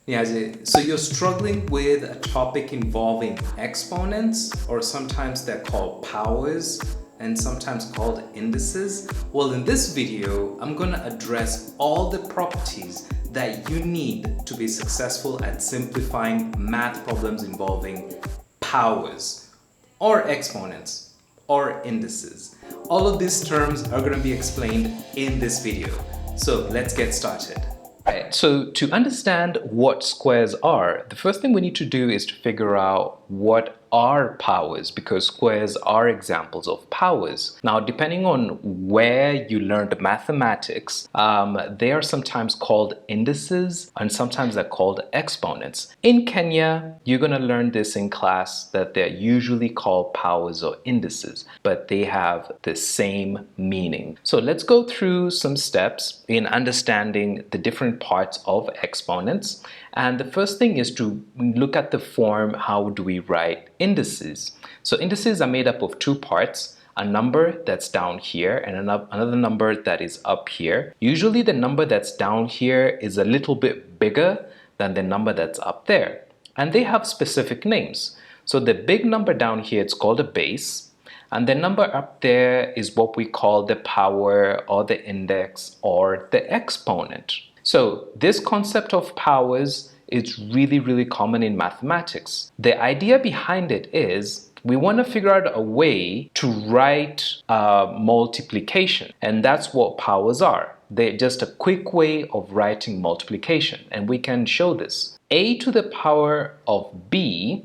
Yeah, so you're struggling with a topic involving exponents, or sometimes they're called powers, and sometimes called indices. Well, in this video, I'm going to address all the properties that you need to be successful at simplifying math problems involving powers, or exponents, or indices. All of these terms are going to be explained in this video. So let's get started. Right, so to understand what squares are, the first thing we need to do is to figure out what are powers, because squares are examples of powers. Now, depending on where you learned mathematics, they are sometimes called indices and sometimes they're called exponents. In Kenya, you're going to learn this in class that they're usually called powers or indices, but they have the same meaning. So let's go through some steps in understanding the different parts of exponents. And the first thing is to look at the form, how do we write indices? So indices are made up of two parts, a number that's down here and another number that is up here. Usually the number that's down here is a little bit bigger than the number that's up there. And they have specific names. So the big number down here, it's called a base. And the number up there is what we call the power or the index or the exponent. So this concept of powers is really common in mathematics. The idea behind it is we want to figure out a way to write multiplication, and that's what powers are. They're just a quick way of writing multiplication, and we can show this. A to the power of b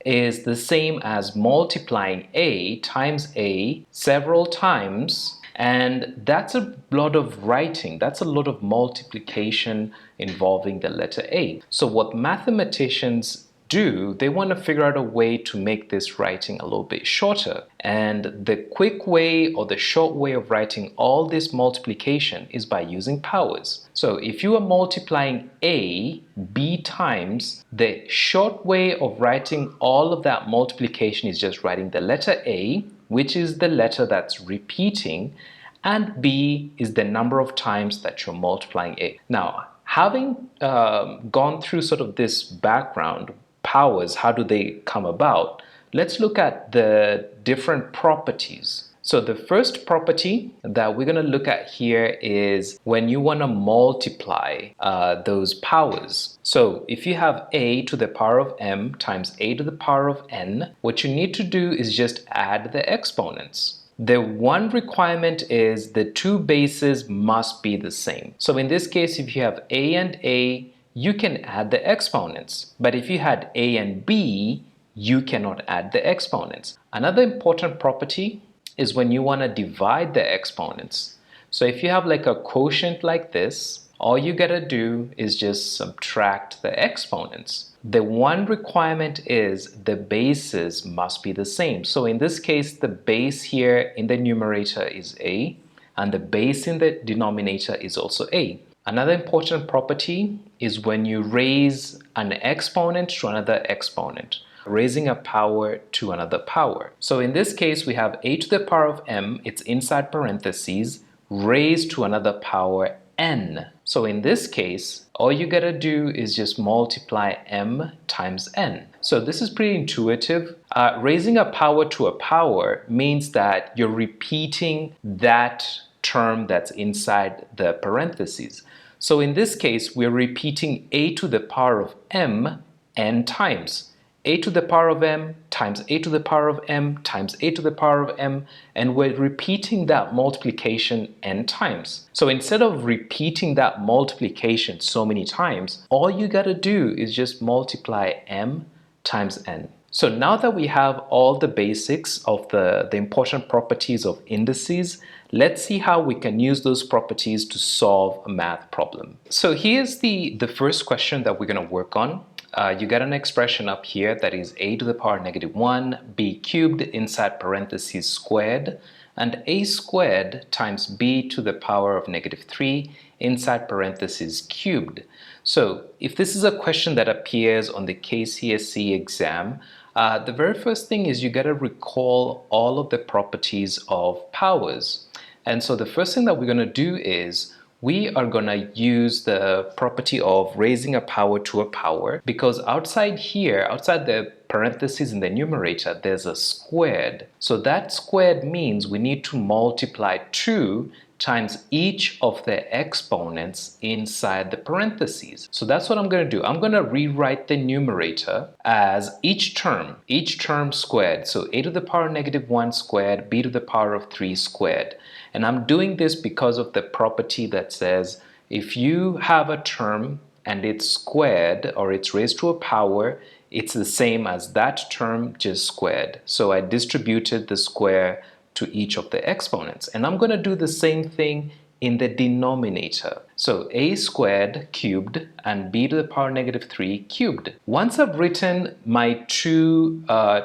is the same as multiplying a times a several times, and that's a lot of writing, that's a lot of multiplication involving the letter A. So what mathematicians do, they want to figure out a way to make this writing a little bit shorter. And the quick way or the short way of writing all this multiplication is by using powers. So if you are multiplying a b times, the short way of writing all of that multiplication is just writing the letter A, which is the letter that's repeating, and b is the number of times that you're multiplying a. Now, having gone through sort of this background, powers, how do they come about? Let's look at the different properties. So the first property that we're going to look at here is when you want to multiply those powers. So if you have a to the power of m times a to the power of n, what you need to do is just add the exponents. The one requirement is the two bases must be the same. So in this case, if you have a and a, you can add the exponents. But if you had a and b, you cannot add the exponents. Another important property is when you want to divide the exponents. So if you have like a quotient like this, all you gotta do is just subtract the exponents. The one requirement is the bases must be the same. So in this case, the base here in the numerator is a, and the base in the denominator is also a. Another important property is when you raise an exponent to another exponent, raising a power to another power. So in this case, we have a to the power of m, it's inside parentheses, raised to another power n. So in this case, all you gotta do is just multiply m times n. So this is pretty intuitive. Raising a power to a power means that you're repeating that term that's inside the parentheses. So in this case, we're repeating a to the power of m n times. A to the power of m times a to the power of m times a to the power of m, and we're repeating that multiplication n times. So instead of repeating that multiplication so many times, all you gotta do is just multiply m times n. So now that we have all the basics of the important properties of indices, let's see how we can use those properties to solve a math problem. So here's the first question that we're gonna work on. You get an expression up here that is a to the power -1, b cubed inside parentheses squared, and a squared times b to the power of -3 inside parentheses cubed. So if this is a question that appears on the KCSE exam, the very first thing is you got to recall all of the properties of powers. And so the first thing that we're going to do is we are going to use the property of raising a power to a power, because outside here, outside the parentheses in the numerator, there's a squared. So that squared means we need to multiply 2 times each of the exponents inside the parentheses. So that's what I'm going to do. I'm going to rewrite the numerator as each term squared. So a to the power negative 1 squared, b to the power of 3 squared. And I'm doing this because of the property that says if you have a term and it's squared or it's raised to a power, it's the same as that term just squared. So I distributed the square to each of the exponents. And I'm going to do the same thing in the denominator. So a squared cubed and b to the power negative 3 cubed. Once I've written my two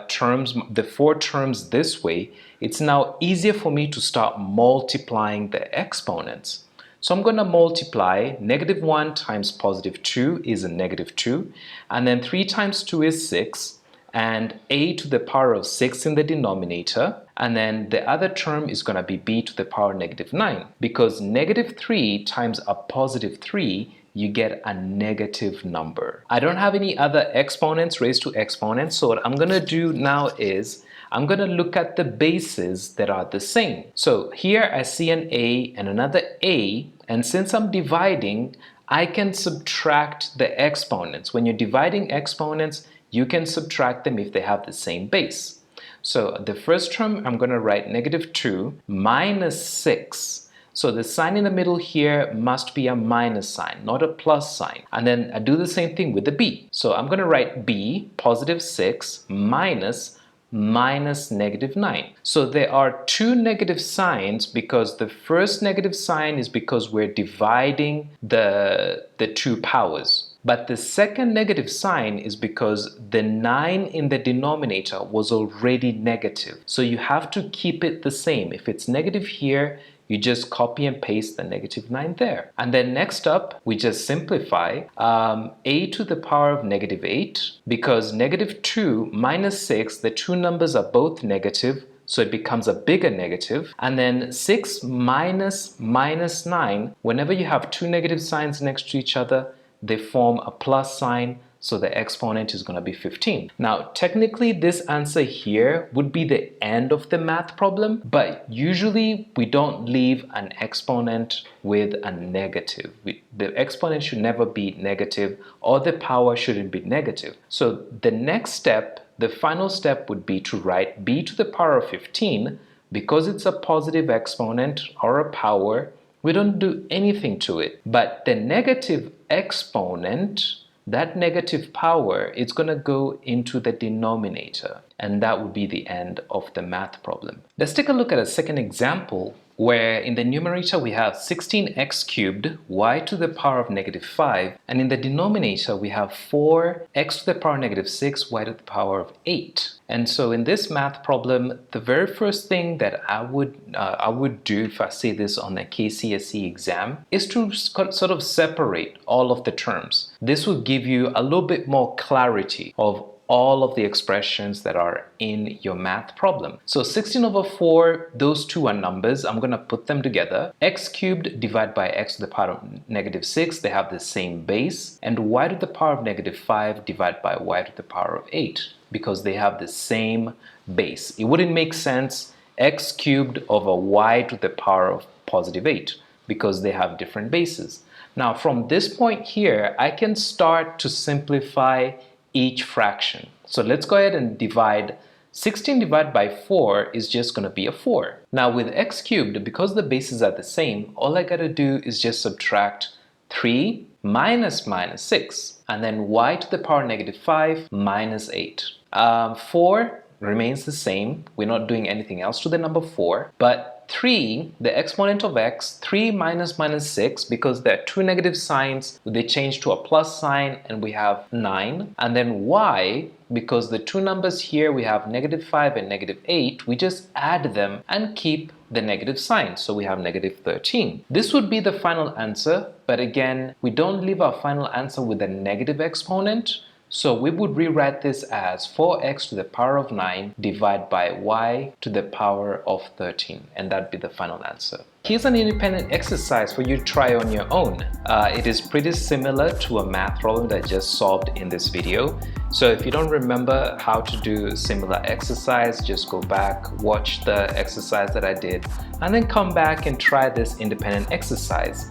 terms, the 4 terms this way, it's now easier for me to start multiplying the exponents. So I'm going to multiply negative 1 times positive 2 is a negative 2, and then 3 times 2 is 6, and a to the power of 6 in the denominator, and then the other term is going to be b to the power negative 9, because negative 3 times a positive 3, you get a negative number. I don't have any other exponents raised to exponents, so what I'm going to do now is I'm going to look at the bases that are the same. So here I see an A and another A, and since I'm dividing, I can subtract the exponents. When you're dividing exponents, you can subtract them if they have the same base. So the first term, I'm going to write negative 2 minus 6. So the sign in the middle here must be a minus sign, not a plus sign. And then I do the same thing with the B. So I'm going to write B, positive 6, minus negative 9. So there are 2 negative signs because the first negative sign is because we're dividing the 2 powers. But the second negative sign is because the 9 in the denominator was already negative. So you have to keep it the same. If it's negative here, you just copy and paste the negative 9 there. And then next up, we just simplify a to the power of negative 8, because negative 2 minus 6, the two numbers are both negative, so it becomes a bigger negative. And then 6 minus 9, whenever you have 2 negative signs next to each other, they form a plus sign, so the exponent is going to be 15. Now, technically, this answer here would be the end of the math problem, but usually we don't leave an exponent with a negative. The exponent should never be negative, or the power shouldn't be negative. So the next step, the final step, would be to write b to the power of 15. Because it's a positive exponent or a power, we don't do anything to it. But the negative exponent, that negative power, it's going to go into the denominator. And that would be the end of the math problem. Let's take a look at a second example where in the numerator we have 16x cubed y to the power of negative 5, and in the denominator we have 4x to the power negative 6 y to the power of 8. And so in this math problem, the very first thing that I would do if I see this on a KCSE exam is to sort of separate all of the terms. This will give you a little bit more clarity of all of the expressions that are in your math problem. So 16 over 4, those two are numbers. I'm going to put them together. X cubed divided by x to the power of negative 6, they have the same base. And y to the power of negative 5 divided by y to the power of 8, because they have the same base. It wouldn't make sense x cubed over y to the power of positive 8, because they have different bases. Now from this point here, I can start to simplify each fraction. So let's go ahead and divide. 16 divided by 4 is just going to be a 4. Now with x cubed, because the bases are the same, all I gotta do is just subtract 3 minus 6, and then y to the power negative 5 minus 8. 4 remains the same. We're not doing anything else to the number 4, but 3, the exponent of x, 3 minus 6, because there are 2 negative signs, they change to a plus sign and we have 9. And then y, because the two numbers here, we have negative 5 and negative 8, we just add them and keep the negative sign, so we have negative 13. This would be the final answer, but again, we don't leave our final answer with a negative exponent. So we would rewrite this as 4x to the power of 9 divided by y to the power of 13, and that'd be the final answer. Here's an independent exercise for you to try on your own. It is pretty similar to a math problem that I just solved in this video. So if you don't remember how to do a similar exercise, just go back, watch the exercise that I did, and then come back and try this independent exercise.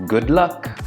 Good luck!